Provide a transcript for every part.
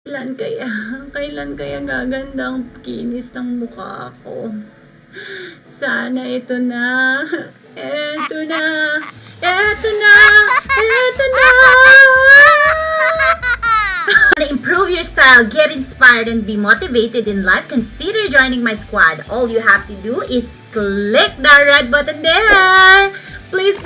Kailan kaya gaganda ang kinis ng mukha ko? Sana ito na. Eto na. Eto na. Eto na. To improve your style, get inspired, and be motivated in life, consider joining my squad. All you have to do is click that red button there. Please,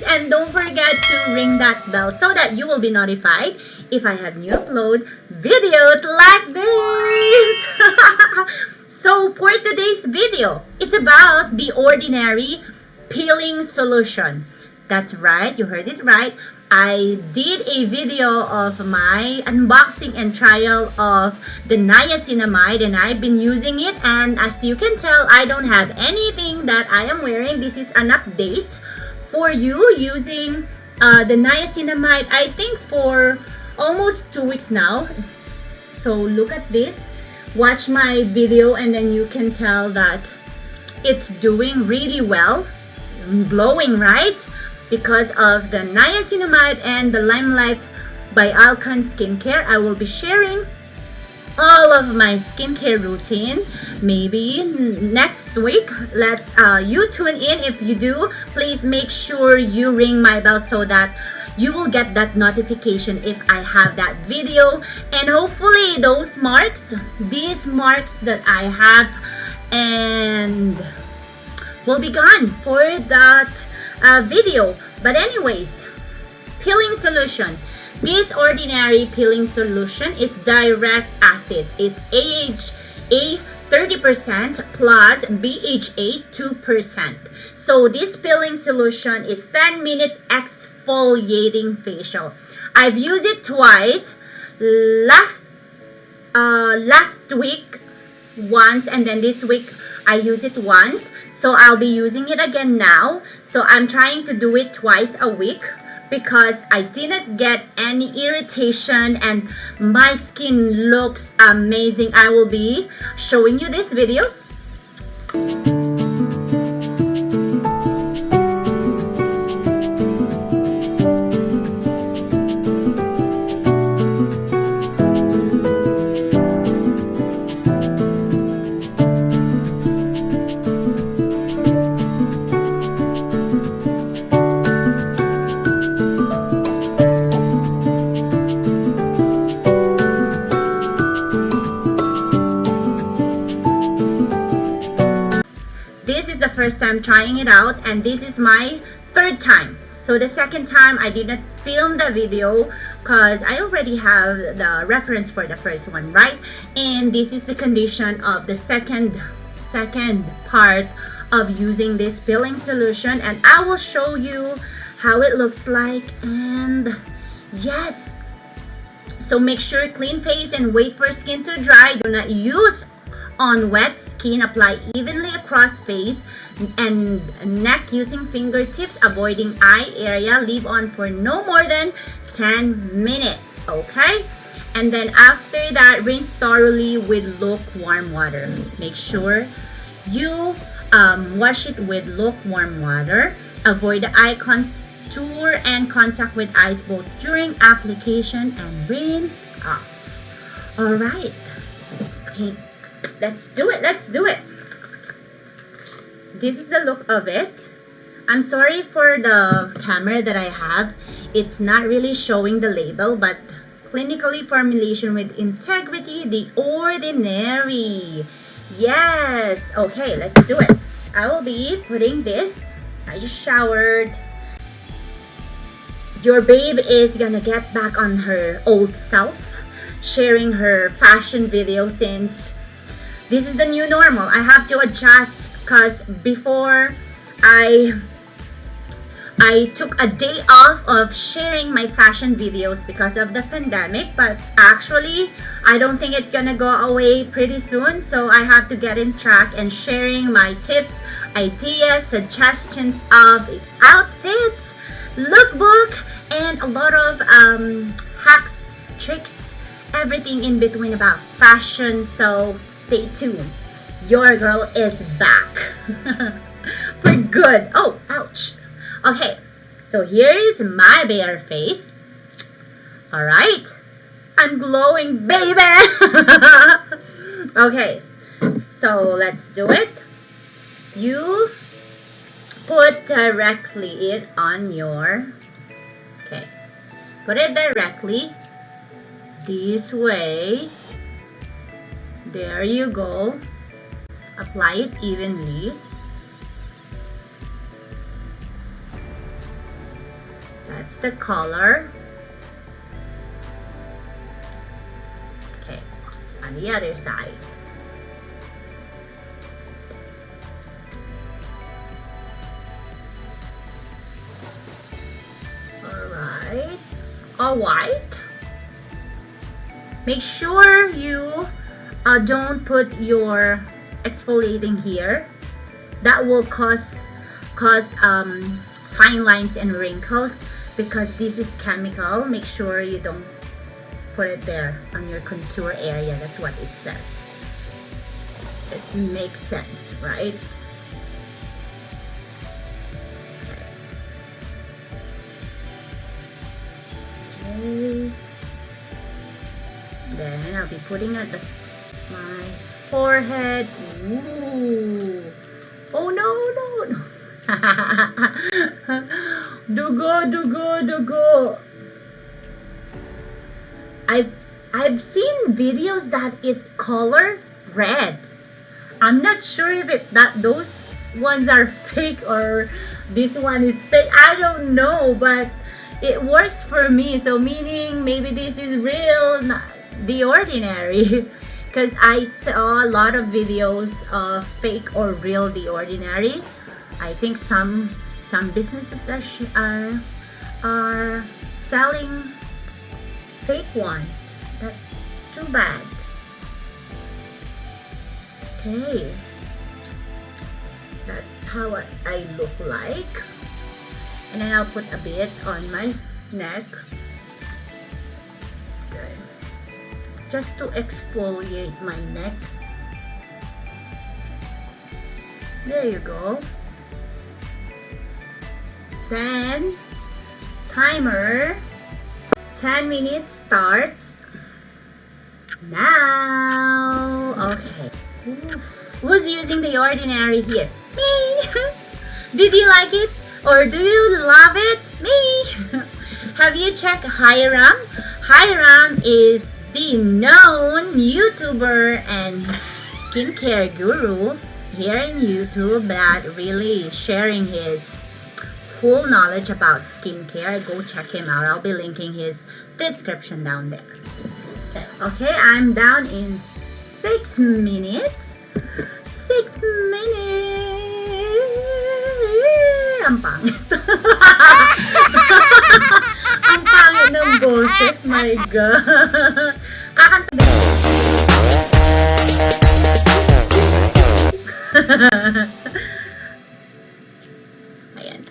and don't forget to ring that bell so that you will be notified if I have new upload videos like this. So for today's video, it's about the ordinary peeling solution. That's right, you heard it right. I did a video of my unboxing and trial of the niacinamide, and I've been using it, and as you can tell, I don't have anything that I am wearing. This is an update for you using the niacinamide, I think for almost 2 weeks now. So look at this, watch my video, and then you can tell that it's doing really well, glowing, right? Because of the niacinamide and the Limelight by Alcon Skincare. I will be sharing all of my skincare routine maybe next week. Let you tune in. If you do, please make sure you ring my bell so that you will get that notification if I have that video. And hopefully these marks that I have and will be gone for that video. But anyways, peeling solution. This ordinary peeling solution is direct acid. It's AHA 30% plus BHA 2%. So this peeling solution is 10-minute exfoliating facial. I've used it twice. Last week once, and then this week I used it once. So I'll be using it again now. So I'm trying to do it twice a week because I didn't get any irritation and my skin looks amazing. I will be showing you this video. This is the first time trying it out, and this is my third time. So the second time I did not film the video because I already have the reference for the first one, right? And this is the condition of the second part of using this peeling solution, and I will show you how it looks like. And yes, so make sure clean face and wait for skin to dry. Do not use on wet skin. Apply evenly across face and neck using fingertips, avoiding eye area. Leave on for no more than 10 minutes, okay? And then after that, rinse thoroughly with lukewarm water. Make sure you wash it with lukewarm water. Avoid the eye contour and contact with eyes both during application, and rinse off. Alright, okay. Let's do it. This is the look of it. I'm sorry for the camera that I have. It's not really showing the label, but clinically formulation with integrity, the ordinary. Yes. Okay, let's do it. I will be putting this. I just showered. Your babe is gonna get back on her old self, sharing her fashion video since this is the new normal. I have to adjust because before I took a day off of sharing my fashion videos because of the pandemic, but actually I don't think it's gonna go away pretty soon. So I have to get in track and sharing my tips, ideas, suggestions of outfits, lookbook, and a lot of hacks, tricks, everything in between about fashion. So stay tuned. Your girl is back for good. Oh, ouch. Okay, so here is my bare face. All right, I'm glowing, baby. Okay, so let's do it. You put directly it on your, okay, put it directly this way. There you go. Apply it evenly. That's the color. Okay, on the other side. Alright. All white. Make sure you don't put your exfoliating here. That will cause fine lines and wrinkles because this is chemical. Make sure you don't put it there on your contour area. That's what it says. It makes sense, right? Okay. Then I'll be putting it at my forehead. Ooh. Oh no, no, no. Dugo, dugo, dugo. I've seen videos that it color red. I'm not sure if those ones are fake or this one is fake. I don't know, but it works for me. So meaning maybe this is real, not the ordinary. Because I saw a lot of videos of fake or real the ordinary. I think some businesses are selling fake ones. That's too bad. Okay, that's how I look like. And then I'll put a bit on my neck. Okay. Just to exfoliate my neck. There you go. Then timer 10 minutes starts now. Okay. Who's using the ordinary here? Me. Did you like it or do you love it? Me. Have you checked Hiram? Hiram is the known YouTuber and skincare guru here in YouTube that really is sharing his full knowledge about skincare. Go check him out. I'll be linking his description down there. Okay, I'm down in 6 minutes. 6 minutes. Ang pangit. Ang pangit ng boses. My God. Kakanta. Ayan.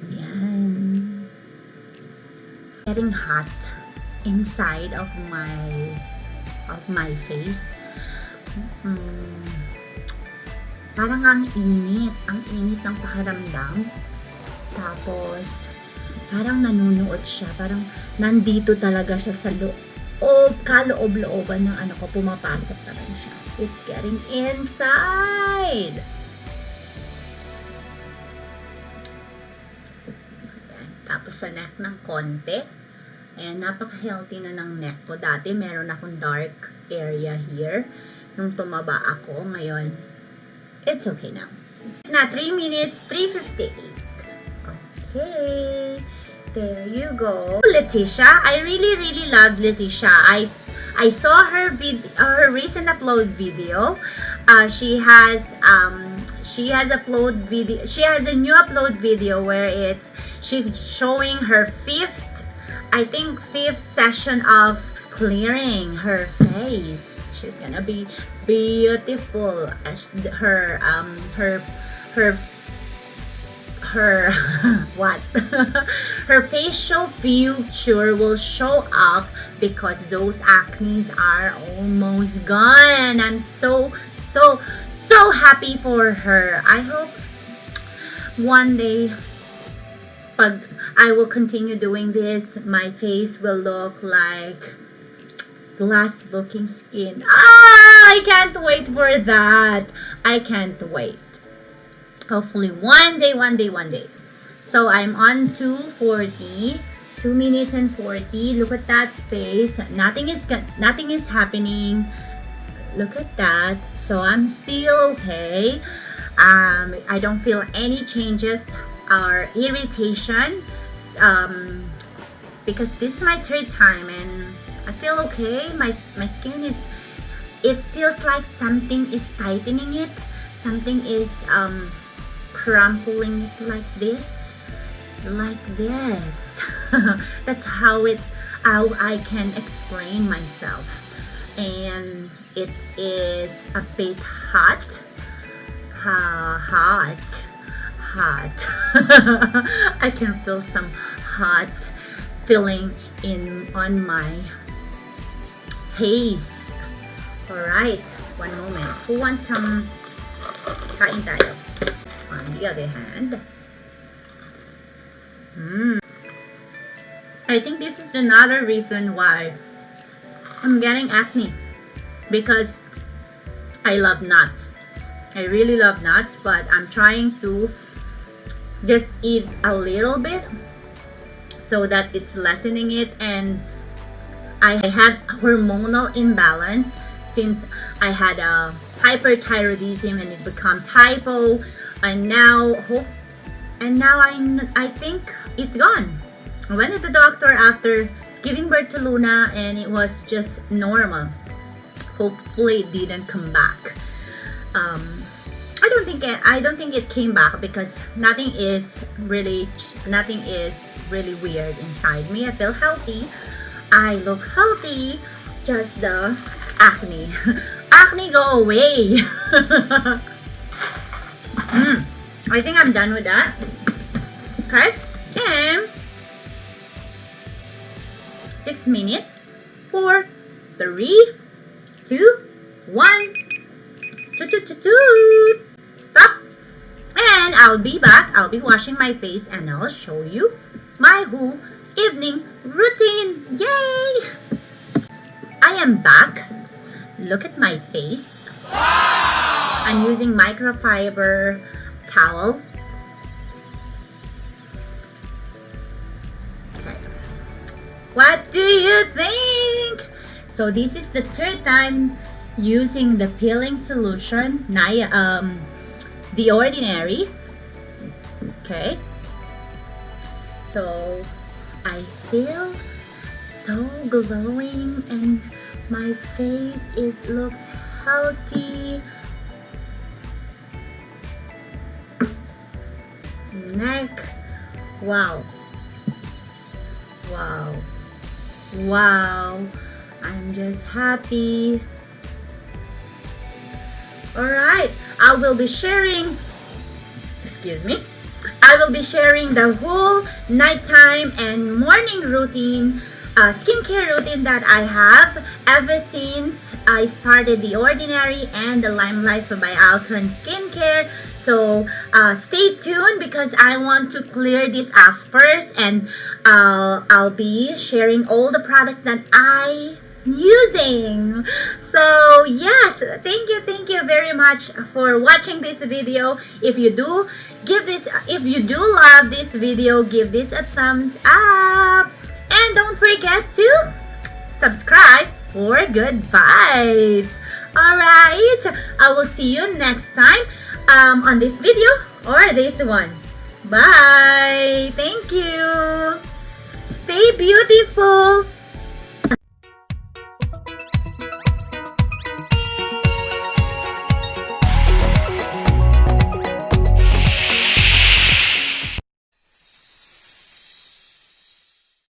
Ayan. Getting hot inside of my face. Parang ang init ng pakiramdam. Tapos parang nanunuot siya, parang nandito talaga siya sa kaloob-looban ng ano ko, pumapasok talaga siya. It's getting inside. Ayan. Tapos sa neck ng konti. Ayan, napaka-healthy na ng neck ko. Dati meron akong dark area here. Nung tumaba ako, ngayon, it's okay now. Na 3 minutes, 3:58. Okay. There you go. Leticia, I really love Leticia. I saw her recent upload video. She has a new upload video where she's showing her fifth session of clearing her face. She's gonna be beautiful as her what? Her facial future will show up because those acnes are almost gone. I'm so happy for her. I hope one day pag I will continue doing this, my face will look like glass looking skin. I can't wait for that. I can't wait. Hopefully one day. So I'm on 2:40, 2 minutes and 40. Look at that face. Nothing is happening. Look at that. So I'm still okay. I don't feel any changes or irritation. Because this is my third time and I feel okay. My skin is, it feels like something is tightening it. Something is crumpling it like this. That's how I can explain myself. And it is a bit hot. I can feel some hot feeling on my face. Alright, one moment. Who wants some kain tayo? On the other hand, I think this is another reason why I'm getting acne, because I love nuts. I really love nuts, but I'm trying to just eat a little bit so that it's lessening it. And I have hormonal imbalance since I had a hyperthyroidism and it becomes hypo, and now I think it's gone. I went to the doctor after giving birth to Luna and it was just normal. Hopefully it didn't come back. I don't think it came back because nothing is really weird inside me. I feel healthy. I look healthy. Just the acne. Acne, go away. I think I'm done with that. Okay. And 6 minutes. 4, 3, 2, 1. Stop. And I'll be back. I'll be washing my face and I'll show you my whole evening routine. Yay! I am back. Look at my face. I'm using microfiber towel. Okay. What do you think? So this is the third time using the peeling solution, the ordinary. Okay. So I feel so glowing and my face looks healthy. Neck. Wow. I'm just happy. Alright, I will be sharing the whole nighttime and morning routine, skincare routine that I have ever since I started the Ordinary and the Limelight by Alcon Skincare. So stay tuned because I want to clear this up first, and I'll be sharing all the products that I'm using. So yes, thank you very much for watching this video. If you do love this video, give this a thumbs up and don't forget to subscribe for good vibes. Alright, I will see you next time on this video or this one. Bye. Thank you. Stay beautiful.